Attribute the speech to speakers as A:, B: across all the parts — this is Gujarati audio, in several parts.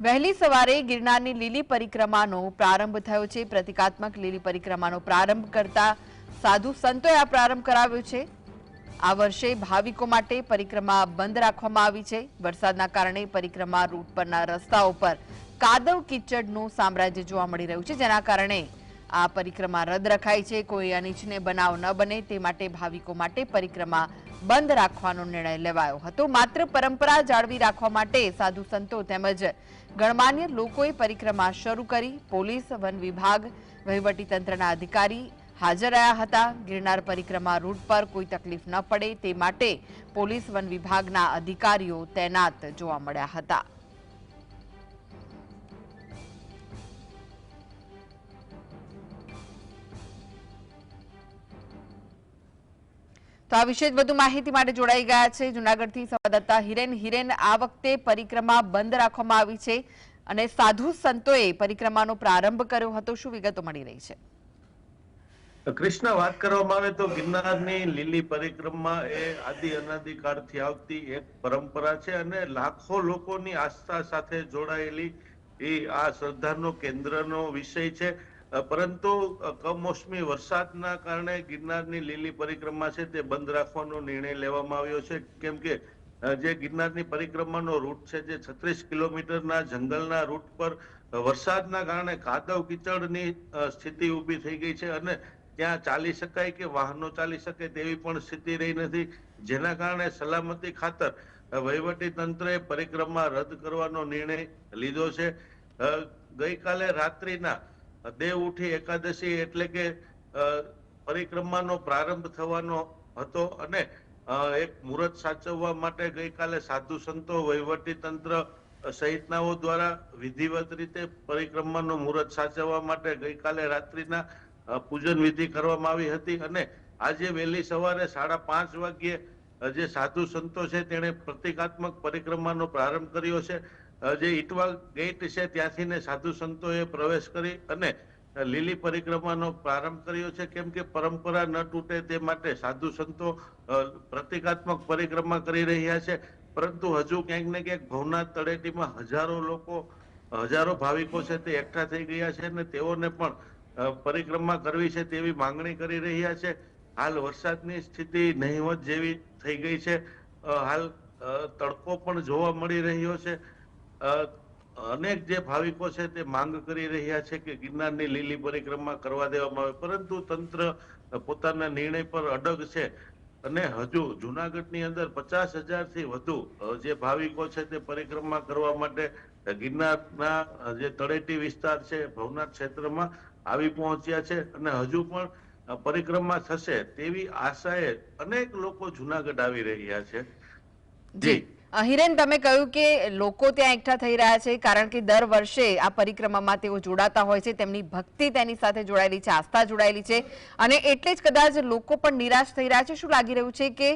A: વહેલી સવારે ગિરનારની લીલી પરિક્રમાનો પ્રારંભ થયો છે। પ્રતિકાત્મક લીલી પરિક્રમાનો પ્રારંભ કરતા સાધુ સંતોએ આ પ્રારંભ કરાવ્યો છે। આ વર્ષે ભાવિકો માટે પરિક્રમા બંધ રાખવામાં આવી છે। વરસાદના કારણે પરિક્રમા રૂટ પરના રસ્તાઓ પર કાદવ કીચડનું સામ્રાજ્ય જોવા મળી રહ્યું છે, જેના કારણે આ પરિક્રમા રદ રખાઈ છે। કોઈ અનિચ્છનીય બનાવ ન બને તે માટે ભાવિકો માટે પરિક્રમા બંધ રાખવાનો નિર્ણય લેવાયો હતો। માત્ર પરંપરા જાળવી રાખવા માટે સાધુ સંતો તેમજ ગણમાન્ય લોકોએ પરિક્રમા શરૂ કરી। પોલીસ, વન વિભાગ, વહીવટીતંત્રના અધિકારી હાજર રહ્યા હતા। ગિરનાર પરિક્રમા રૂટ પર કોઈ તકલીફ ન પડે તે માટે પોલીસ, વન વિભાગના અધિકારીઓ તૈનાત જોવા મળ્યા હતા। તો આ વિશે વધુ માહિતી માટે જોડાઈ ગયા છે જૂનાગઢથી સંવાદદાતા હિરેન। હિરેન, આ વખતે પરિક્રમા બંધ રાખવામાં આવી છે અને સાધુ સંતોએ પરિક્રમાનો પ્રારંભ કર્યો હતો, શું વિગતો મળી રહી છે?
B: કૃષ્ણ, વાત કરવામાં આવે તો ગિરનારની લીલી પરિક્રમા એ આદિ અનાદિ કાળથી આવતી એક પરંપરા છે અને લાખો લોકોની આસ્થા સાથે જોડાયેલી આ શ્રદ્ધાનો કેન્દ્રનો વિષય છે। પરંતુ કમોસમી વરસાદના કારણે ગિરનારની લીલી પરિક્રમા છે તે બંધ રાખવાનો નિર્ણય લેવામાં આવ્યો છે। કેમ કે જે ગિરનારની પરિક્રમાનો રૂટ છે, જે 36 કિલોમીટરના જંગલના રૂટ પર વરસાદના કારણે કાદવ કીચડની સ્થિતિ ઊભી થઈ ગઈ છે અને ત્યાં ચાલી શકાય કે વાહનો ચાલી શકે તેવી પણ સ્થિતિ રહી નથી, જેના કારણે સલામતી ખાતર વહીવટી તંત્રએ પરિક્રમા રદ કરવાનો નિર્ણય લીધો છે। ગઈકાલે રાત્રિના દેવ ઉઠી એકાદશી એટલે કે પરિક્રમાનો પ્રારંભ થવાનો હતો અને એક મુહૂર્ત સાચવવા માટે ગઈકાલે સાધુ સંતો, વહીવટી તંત્ર સહિતનાઓ દ્વારા વિધિવત રીતે પરિક્રમાનો મુહૂર્ત સાચવવા માટે ગઈકાલે રાત્રિના પૂજન વિધિ કરવામાં આવી હતી અને આજે વહેલી સવારે 5:30 વાગ્યે જે સાધુ સંતો છે તેણે પ્રતિકાત્મક પરિક્રમાનો પ્રારંભ કર્યો છે। જે ઇટવા ગેટ છે ત્યાંથી સાધુ સંતોએ પ્રવેશ કરી અને લીલી પરિક્રમાનો પ્રારંભ કર્યો છે। કેમ કે પરંપરા ન તૂટે તે માટે સાધુ સંતો પ્રતિકાત્મક પરિક્રમા કરી રહ્યા છે, પરંતુ હજુ ક્યાંક ને ક્યાંક ભવનાથ તળેટીમાં હજારો ભાવિકો છે તે એકઠા થઈ ગયા છે અને તેઓને પણ પરિક્રમા કરવી છે તેવી માંગણી કરી રહ્યા છે। હાલ વરસાદની સ્થિતિ નહીવત જેવી થઈ ગઈ છે। હાલ તડકો પણ જોવા મળી રહ્યો છે। અનેક જે ભાવિકો છે તે માંગ કરી રહ્યા છે કે ગિરનારની લીલી પરિક્રમા કરવા દેવામાં આવે, પરંતુ તંત્ર પોતાના નિર્ણય પર અડગ છે અને હજુ જૂનાગઢની અંદર 50,000થી વધુ જે ભાવિકો છે તે પરિક્રમા કરવા માટે ગિરનારના જે તળેટી વિસ્તાર છે, ભવનાથ ક્ષેત્રમાં આવી પહોંચ્યા છે અને હજુ પણ પરિક્રમા થશે તેવી આશાએ અનેક લોકો જૂનાગઢ આવી રહ્યા છે।
A: જી હિરેન, તમે કહ્યું કે લોકો ત્યાં એકઠા થઈ રહ્યા છે કારણ કે દર વર્ષે આ પરિક્રમામાં તેઓ જોડાતા હોય છે, તેમની ભક્તિ તેની સાથે જોડાયેલી છે, આસ્થા જોડાયેલી છે અને એટલે જ કદાચ લોકો પણ નિરાશ થઈ રહ્યા છે। શું લાગી રહ્યું છે કે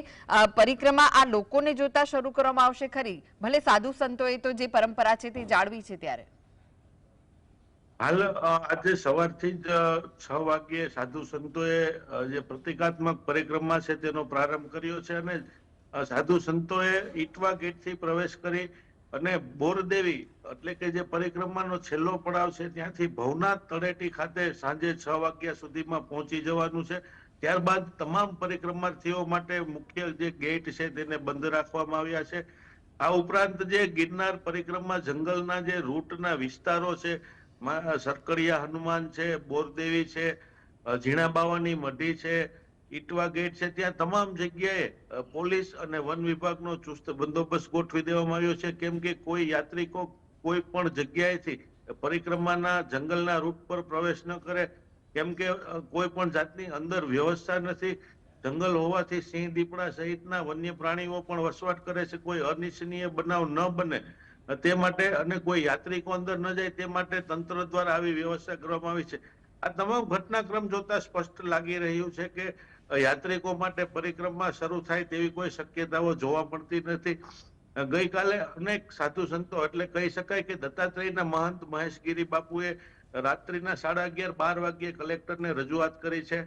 A: પરિક્રમા આ લોકોને જોતા શરૂ કરવામાં આવશે ખરી? ભલે સાધુ સંતોએ તો જે પરંપરા છે તે જાળવી છે ત્યારે
B: હાલ આજે સવારથી જ 6 વાગ્યે સાધુ સંતોએ જે પ્રતિકાત્મક પરિક્રમા છે તેનો પ્રારંભ કર્યો છે અને સાધુ સંતોએ ઇટવા ગેટથી પ્રવેશ કરી અને બોરદેવી એટલે કે જે પરિક્રમાનો છેલ્લો પડાવ છે ત્યાંથી ભવનાથ તળેટી ખાતે સાંજે 6 વાગ્યા સુધીમાં પહોંચી જવાનું છે। ત્યારબાદ તમામ પરિક્રમાર્થીઓ માટે મુખ્ય જે ગેટ છે તેને બંધ રાખવામાં આવ્યા છે। આ ઉપરાંત જે ગિરનાર પરિક્રમા જંગલના જે રૂટના વિસ્તારો છે, સરકડિયા હનુમાન છે, બોરદેવી છે, ઝીણાબાવાની મઢી છે, ઇટવા ગેટ છે, ત્યાં તમામ જગ્યાએ પોલીસ અને વન વિભાગનો ચુસ્ત બંદોબસ્ત ગોઠવી દેવામાં આવ્યો છે। કેમ કે કોઈ યાત્રિકો કોઈ પણ જગ્યાએથી પરિક્રમાના જંગલના રૂટ પર પ્રવેશ ન કરે, કેમ કે કોઈ પણ જાતની અંદર વ્યવસ્થા નથી। જંગલ હોવાથી સિંહ, દીપડા સહિતના વન્ય પ્રાણીઓ પણ વસવાટ કરે છે, કોઈ અનિચ્છનીય બનાવ ન બને તે માટે અને કોઈ યાત્રિકો અંદર ન જાય તે માટે તંત્ર દ્વારા આવી વ્યવસ્થા કરવામાં આવી છે। આ તમામ ઘટનાક્રમ જોતા સ્પષ્ટ લાગી રહ્યું છે કે યાત્રિકો માટે પરિક્રમા શરૂ થાય તેવી કોઈ શક્યતાઓ જોવા મળતી નથી। ગઈકાલે અનેક સાધુ સંતો એટલે કહી શકાય કે દત્તાત્રેયના મહંત મહેશગીરી બાપુએ રાત્રિના 11:30-12 વાગ્યે કલેક્ટરને રજૂઆત કરી છે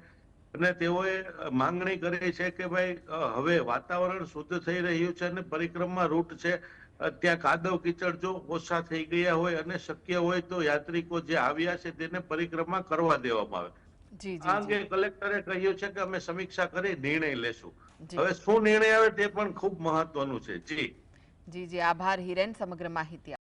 B: અને તેઓએ માંગણી કરી છે કે ભાઈ હવે વાતાવરણ શુદ્ધ થઈ રહ્યું છે અને પરિક્રમા રૂટ છે ત્યાં કાદવ કીચડ જો ઓછા થઈ ગયા હોય અને શક્ય હોય તો યાત્રિકો જે આવ્યા છે તેને પરિક્રમા કરવા દેવામાં આવે.
A: જી
B: આ
A: જી
B: અંગે
A: જી
B: કલેક્ટરે કહ્યું છે કે અમે સમીક્ષા કરી નિર્ણય લેશું.
A: જી
B: હવે શું નિર્ણય આવે તે પણ ખૂબ મહત્વનું છે. જી
A: જી જી આભાર હિરેન સમગ્ર માહિતી